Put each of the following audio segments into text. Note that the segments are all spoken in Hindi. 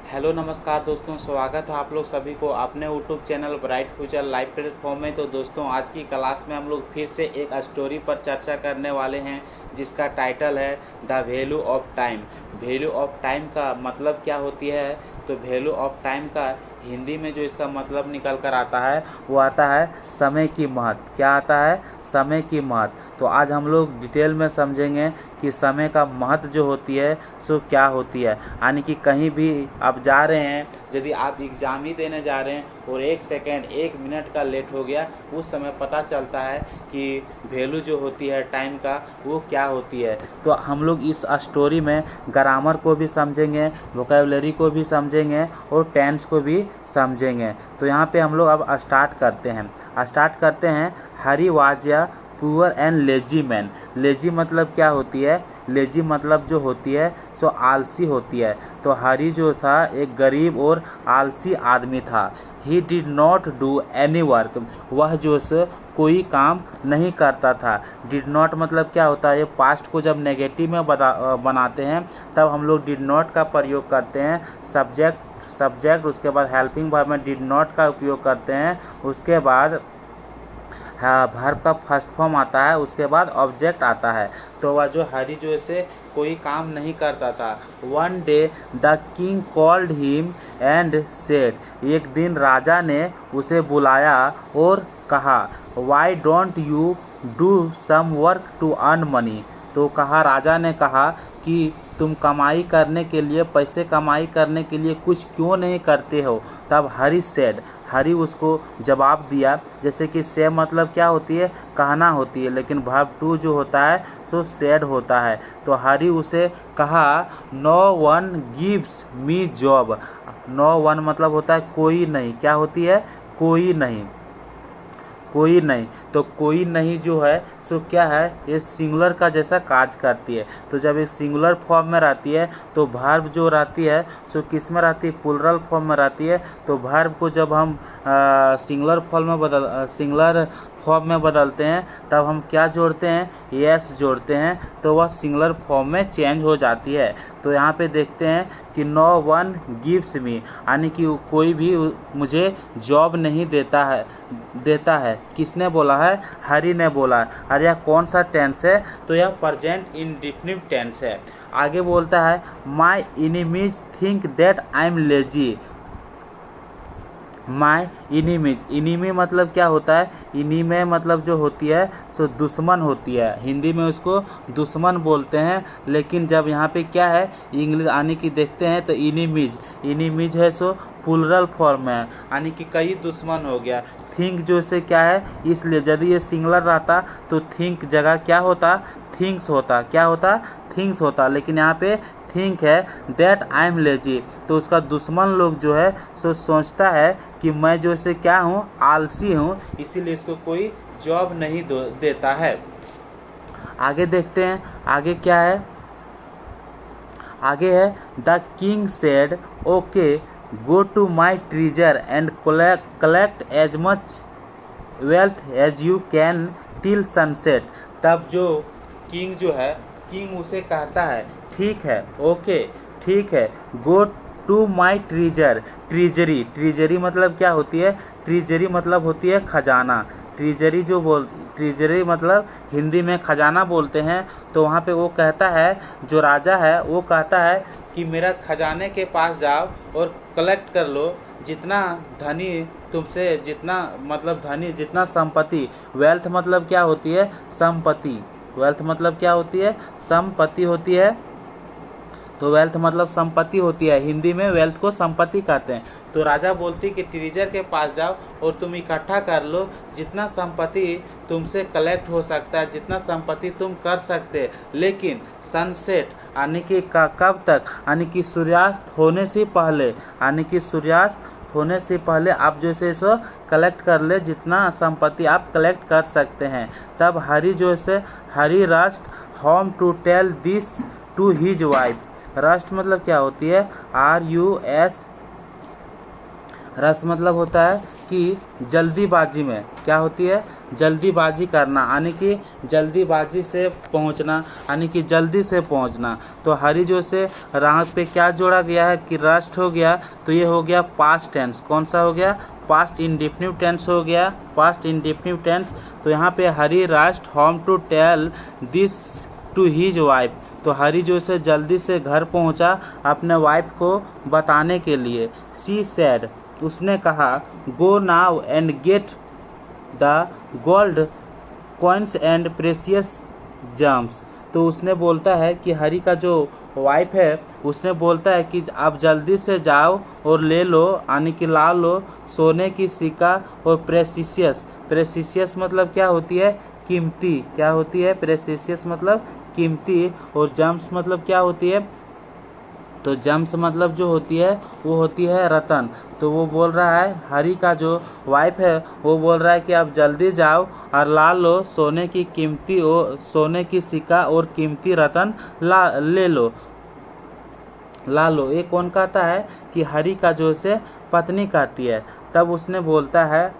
हेलो नमस्कार दोस्तों, स्वागत है आप लोग सभी को अपने YouTube channel bright future live platform में। तो दोस्तों, आज की क्लास में हम लोग फिर से एक स्टोरी पर चर्चा करने वाले हैं जिसका टाइटल है the value of time. Value of time का मतलब क्या होती है? तो वैल्यू ऑफ टाइम का हिंदी में जो इसका मतलब निकल कर आता है वो आता है समय की महत्व। क्या आता है? समय की महत्व। तो आज हम लोग डिटेल में समझेंगे कि समय का महत्व जो होती है सो क्या होती है। यानी कि कहीं भी आप जा रहे हैं, यदि आप एग्ज़ाम ही देने जा रहे हैं और 1 सेकेंड 1 मिनट का लेट हो गया, उस समय पता चलता है कि वैल्यू जो होती है टाइम का वो क्या होती है। तो हम लोग इस स्टोरी में ग्रामर को भी समझेंगे, वोकैबुलरी को भी समझेंगे और टेंस को भी समझेंगे। तो यहाँ पे हम लोग अब स्टार्ट करते हैं। हरी वाज या poor and lazy man. Lazy मतलब क्या होती है? लेजी मतलब जो होती है सो आलसी होती है। तो हरी जो था एक गरीब और आलसी आदमी था। He did not do any work. वह जो से कोई काम नहीं करता था। डिड नॉट मतलब क्या होता है? ये पास्ट को जब नेगेटिव में बनाते हैं तब हम लोग डिड नॉट का प्रयोग करते हैं। सब्जेक्ट उसके बाद हेल्पिंग वर्ब में डिड नॉट का उपयोग करते हैं। उसके बाद वर्ब का फर्स्ट फॉर्म आता है, उसके बाद ऑब्जेक्ट आता है। तो वह जो हरी जो ऐसे कोई काम नहीं करता था। One day the king called him and said. एक दिन राजा ने उसे बुलाया और कहा, why don't you do some work to earn money. तो राजा ने कहा कि तुम कमाई करने के लिए, पैसे कमाई करने के लिए कुछ क्यों नहीं करते हो। तब हरी सेड, हरी उसको जवाब दिया। जैसे कि से मतलब क्या होती है? कहना होती है, लेकिन वर्ब टू जो होता है सो सेड होता है। तो हरी उसे कहा, no one gives me job. No one मतलब होता है कोई नहीं। क्या होती है? कोई नहीं, कोई नहीं। तो कोई नहीं जो है सो क्या है? ये सिंगुलर का जैसा कार्य करती है। तो जब ये सिंगुलर फॉर्म में रहती है तो वर्ब जो रहती है सो किस में रहती है? प्लुरल फॉर्म में रहती है। तो वर्ब को जब हम सिंगुलर फॉर्म में बदलते हैं तब हम क्या जोड़ते हैं? यस जोड़ते हैं, तो वह सिंगुलर फॉर्म में चेंज हो जाती है। तो यहाँ पे देखते हैं कि नो वन गिव्स मी, यानी कि कोई भी मुझे जॉब नहीं देता है। किसने बोला है? हरी ने बोला। और यह कौन सा टेंस है? तो यह प्रेजेंट इंडेफिनिट टेंस है। आगे बोलता है, my enemies think that I am lazy. My enemies, enemy मतलब क्या होता है? इनिमे मतलब जो होती है सो दुश्मन होती है। हिंदी में उसको दुश्मन बोलते हैं, लेकिन जब यहाँ पे क्या है इंग्लिश आने की देखते हैं तो इनिमीज है सो प्लुरल फॉर्म है, यानी कि कई दुश्मन हो गया। थिंक जो से क्या है, इसलिए यदि ये सिंगुलर रहता तो थिंक जगह क्या होता? थिंग्स होता। क्या होता? थिंग्स होता। लेकिन यहाँ पे थिंक है दैट आई एम लेजी। तो उसका दुश्मन लोग जो है सो सोचता है कि मैं जो से क्या हूँ? आलसी हूँ, इसीलिए इसको कोई जॉब नहीं देता है। आगे देखते हैं, आगे क्या है? आगे है, the king said, okay go to my treasure and collect as much wealth as you can till sunset. तब जो किंग जो है, किंग उसे कहता है ठीक है, ओके ठीक है, गो टू माई ट्रीजर। ट्रीजरी मतलब क्या होती है? ट्रीजरी मतलब होती है खजाना। ट्रीजरी मतलब हिंदी में खजाना बोलते हैं। तो वहाँ पे वो कहता है, जो राजा है वो कहता है कि मेरा खजाने के पास जाओ और कलेक्ट कर लो जितना धनी तुमसे, जितना संपत्ति। वेल्थ मतलब क्या होती है? संपत्ति। वेल्थ मतलब क्या होती है? संपत्ति होती है। तो वेल्थ मतलब संपत्ति होती है। हिंदी में वेल्थ को संपत्ति कहते हैं। तो राजा बोलती कि ट्रीजर के पास जाओ और तुम इकट्ठा कर लो जितना संपत्ति तुमसे कलेक्ट हो सकता है, जितना संपत्ति तुम कर सकते। लेकिन सनसेट यानी कि कब तक? यानी कि सूर्यास्त होने से पहले, आप जैसे सो कलेक्ट कर ले जितना संपत्ति आप कलेक्ट कर सकते हैं। तब Hari rushed home to tell this to his wife. Rushed मतलब क्या होती है? RUS। रस मतलब होता है कि जल्दीबाजी में क्या होती है? जल्दीबाजी करना यानी कि जल्दीबाजी से पहुंचना, यानी कि जल्दी से पहुंचना। तो हरी जो से राहत पे क्या जोड़ा गया है कि रस्ट हो गया, तो ये हो गया पास्ट टेंस। कौन सा हो गया? पास्ट इंडेफिनिट टेंस हो गया, पास्ट इंडेफिनिट टेंस। तो यहाँ पे Hari rushed home to tell this to his wife. तो हरी जो से जल्दी से घर पहुंचा अपने वाइफ को बताने के लिए। सी सेड, उसने कहा, go now and get the gold coins and precious germs. तो उसने बोलता है कि हरी का जो वाइफ है उसने बोलता है कि आप जल्दी से जाओ और ले लो, यानी कि ला लो सोने की सिक्का और प्रेशियस। प्रेशियस मतलब क्या होती है? कीमती। क्या होती है? प्रेशियस मतलब कीमती। और जम्स मतलब क्या होती है? तो जम्स मतलब जो होती है वो होती है रतन। तो वो बोल रहा है, हरी का जो वाइफ है वो बोल रहा है कि आप जल्दी जाओ और ला लो सोने की कीमती और सोने की सिक्का और कीमती रतन ले लो, ला लो। ये कौन कहता है? कि हरी का जो से पत्नी कहती है। तब उसने बोलता है,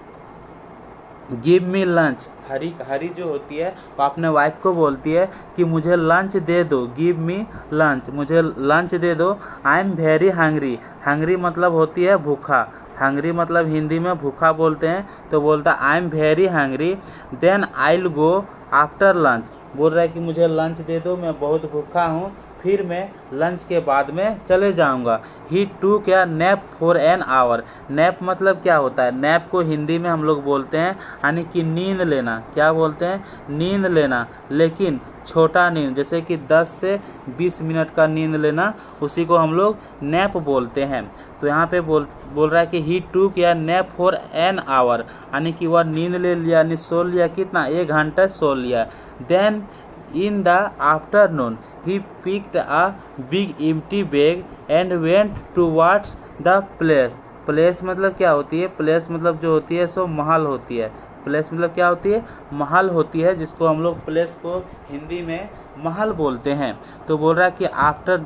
गिव मी लंच। हरी जो होती है वो अपने वाइफ को बोलती है कि मुझे लंच दे दो, गिव मी लंच, मुझे लंच दे दो। आई एम वेरी हंग्री। हंग्री मतलब होती है भूखा। हंग्री मतलब हिंदी में भूखा बोलते हैं। तो बोलता है I am very hungry, then I will go after lunch. बोल रहा है कि मुझे लंच दे दो, मैं बहुत भूखा हूँ, फिर मैं लंच के बाद में चले जाऊंगा। ही टूक या nap for an hour. Nap मतलब क्या होता है? नैप को हिंदी में हम लोग बोलते हैं यानी कि नींद लेना। क्या बोलते हैं? नींद लेना, लेकिन छोटा नींद, जैसे कि 10 से 20 मिनट का नींद लेना, उसी को हम लोग नैप बोलते हैं। तो यहाँ पे बोल रहा है कि ही टूक या नैप फॉर एन आवर, यानी कि वह नींद ले लिया, यानी सो लिया। कितना? 1 घंटा सो लिया। Then in the afternoon he picked a big empty bag and went towards the place। Place मतलब क्या होती है? प्लेस मतलब जो होती है सो महल होती है। प्लेस मतलब क्या होती है? महल होती है, जिसको हम लोग प्लेस को हिंदी में महल बोलते हैं। तो बोल रहा है कि आफ्टर,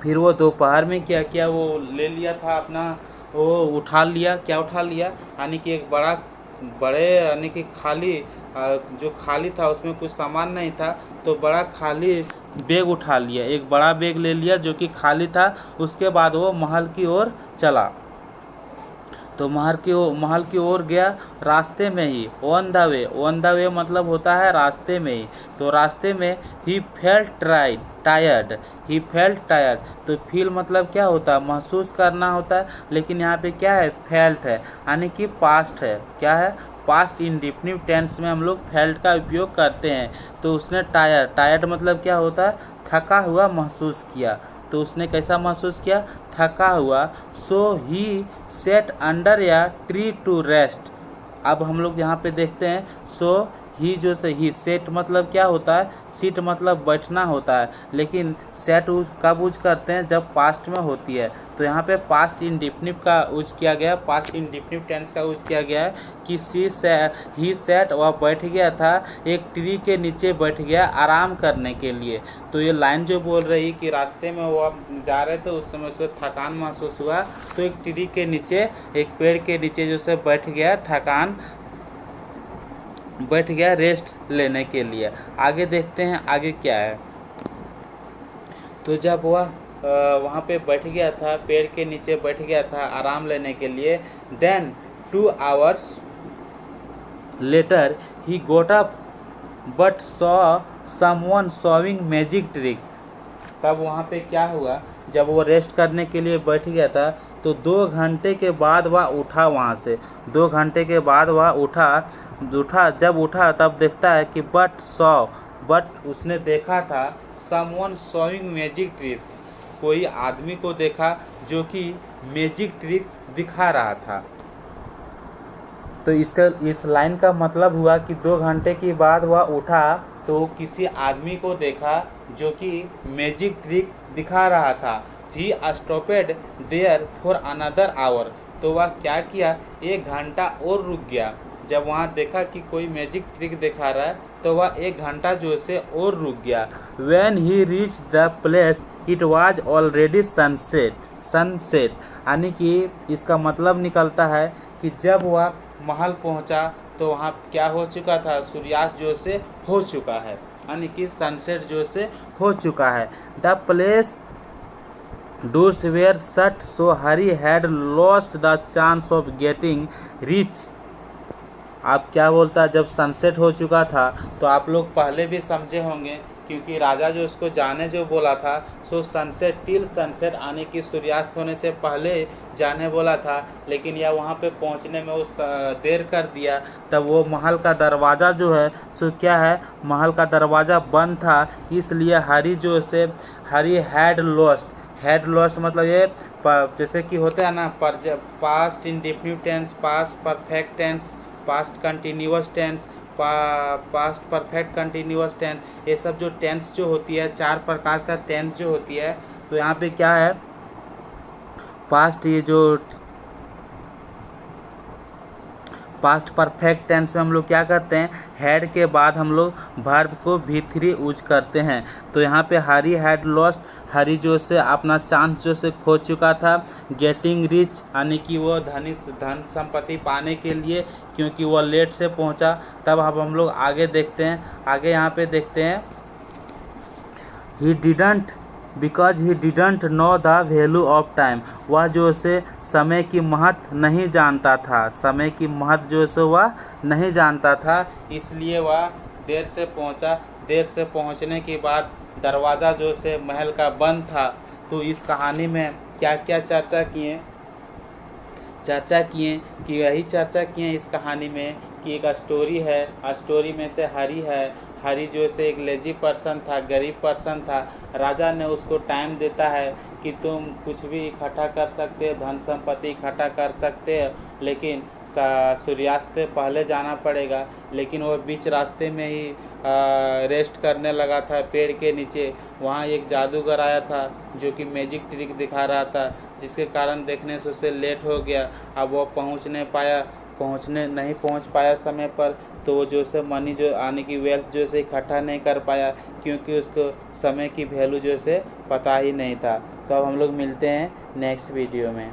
फिर वो दोपहर में क्या किया? वो ले लिया था अपना, वो उठा लिया। क्या उठा लिया? यानी कि एक बड़े यानी कि खाली, जो खाली था उसमें कुछ सामान नहीं था, तो बड़ा खाली बैग उठा लिया। एक बड़ा बैग ले लिया जो कि खाली था। उसके बाद वो महल की ओर चला। तो महल की ओर गया रास्ते में ही। ऑन द वे मतलब होता है रास्ते में ही। तो रास्ते में he felt tired. He felt tired. तो फील मतलब क्या होता है? महसूस करना होता है, लेकिन यहाँ पे क्या है? फेल्ट है, यानी कि पास्ट है। क्या है? पास्ट इंडेफिनिट टेंस में हम लोग फेल्ट का उपयोग करते हैं। तो उसने टायर्ड मतलब क्या होता है? थका हुआ महसूस किया। तो उसने कैसा महसूस किया? थका हुआ। सो ही सेट अंडर या ट्री टू रेस्ट। अब हम लोग यहाँ पे देखते हैं, सो ही जो से ही सेट मतलब क्या होता है? सीट मतलब बैठना होता है, लेकिन सेट कब यूज करते हैं? जब पास्ट में होती है। तो यहाँ पे पास्ट इंडेफिनिट का यूज किया गया, पास्ट इंडेफिनिट टेंस का यूज किया गया है कि ही सेट, वह बैठ गया था, एक ट्री के नीचे बैठ गया आराम करने के लिए। तो ये लाइन जो बोल रही कि रास्ते में वो जा रहे थे, उस समय से थकान महसूस हुआ, तो एक ट्री के नीचे, एक पेड़ के नीचे जो से बैठ गया, बैठ गया रेस्ट लेने के लिए। आगे देखते हैं आगे क्या है। तो जब वह वहाँ पे बैठ गया था, पेड़ के नीचे बैठ गया था आराम लेने के लिए, then 2 hours later he got up but saw someone showing magic tricks. तब वहाँ पे क्या हुआ? जब वो रेस्ट करने के लिए बैठ गया था, तो 2 घंटे के बाद वह उठा वहाँ से। 2 घंटे के बाद वह उठा। जब उठा तब देखता है कि बट उसने देखा था समवन शोइंग मैजिक ट्रिक्स, कोई आदमी को देखा जो कि मैजिक ट्रिक्स दिखा रहा था। तो इस लाइन का मतलब हुआ कि 2 घंटे के बाद वह उठा तो किसी आदमी को देखा जो कि मैजिक ट्रिक दिखा रहा था। ही stopped there for another our. तो वह क्या किया? 1 घंटा और रुक गया। जब वहाँ देखा कि कोई मैजिक ट्रिक दिखा रहा है, तो वह 1 घंटा जो से और रुक गया। When he reached the place, it was already sunset। यानी कि इसका मतलब निकलता है कि जब वह महल पहुंचा तो वहाँ क्या हो चुका था, सूर्यास्त जो से हो चुका है, यानी कि सनसेट जो से हो चुका है। The place doors were shut so Hari had lost the chance of getting rich. आप क्या बोलता, जब सनसेट हो चुका था तो आप लोग पहले भी समझे होंगे, क्योंकि राजा जो उसको जाने जो बोला था, सो सनसेट टिल सनसेट, आने की सूर्यास्त होने से पहले जाने बोला था, लेकिन यह वहाँ पे पहुँचने में उस देर कर दिया। तब वो महल का दरवाज़ा जो है सो क्या है, महल का दरवाज़ा बंद था, इसलिए हरी जो से हरी हैड लॉस्ट मतलब ये जैसे कि होता है ना, past indefinite tense, past perfect tense, past continuous tense, past perfect continuous tense, ये सब जो टेंस जो होती है, 4 प्रकार का टेंस जो होती है। तो यहाँ पे क्या है, पास्ट, ये जो पास्ट परफेक्ट टेंस में हम लोग क्या करते हैं, हैड के बाद हम लोग वर्ब को V3 यूज करते हैं। तो यहाँ पे हरी हैड लॉस्ट, हरी जो से अपना चांस जो से खो चुका था, गेटिंग रिच यानी कि वो धन संपत्ति पाने के लिए, क्योंकि वो लेट से पहुँचा। तब अब हम लोग आगे देखते हैं, आगे यहाँ पे देखते हैं, because he didn't know the value of time, वह जो से समय की महत्व नहीं जानता था, समय की महत्व जो से वह नहीं जानता था, इसलिए वह देर से पहुंचा। देर से पहुंचने के बाद दरवाज़ा जो से महल का बंद था। तो इस कहानी में क्या क्या चर्चा किए कि वही चर्चा किए इस कहानी में कि एक स्टोरी है, स्टोरी में से हरी जो से एक लेजी पर्सन था, गरीब पर्सन था। राजा ने उसको टाइम देता है कि तुम कुछ भी इकट्ठा कर सकते हो, धन संपत्ति इकट्ठा कर सकते हो, लेकिन सूर्यास्त से पहले जाना पड़ेगा। लेकिन वो बीच रास्ते में ही रेस्ट करने लगा था पेड़ के नीचे। वहाँ एक जादूगर आया था जो कि मैजिक ट्रिक दिखा रहा था, जिसके कारण देखने से उसे लेट हो गया। अब वो पहुँच पाया समय पर, तो वो जो से मनी जो आने की वेल्थ जो से इकट्ठा नहीं कर पाया, क्योंकि उसको समय की वैल्यू जो से पता ही नहीं था। तो अब हम लोग मिलते हैं नेक्स्ट वीडियो में।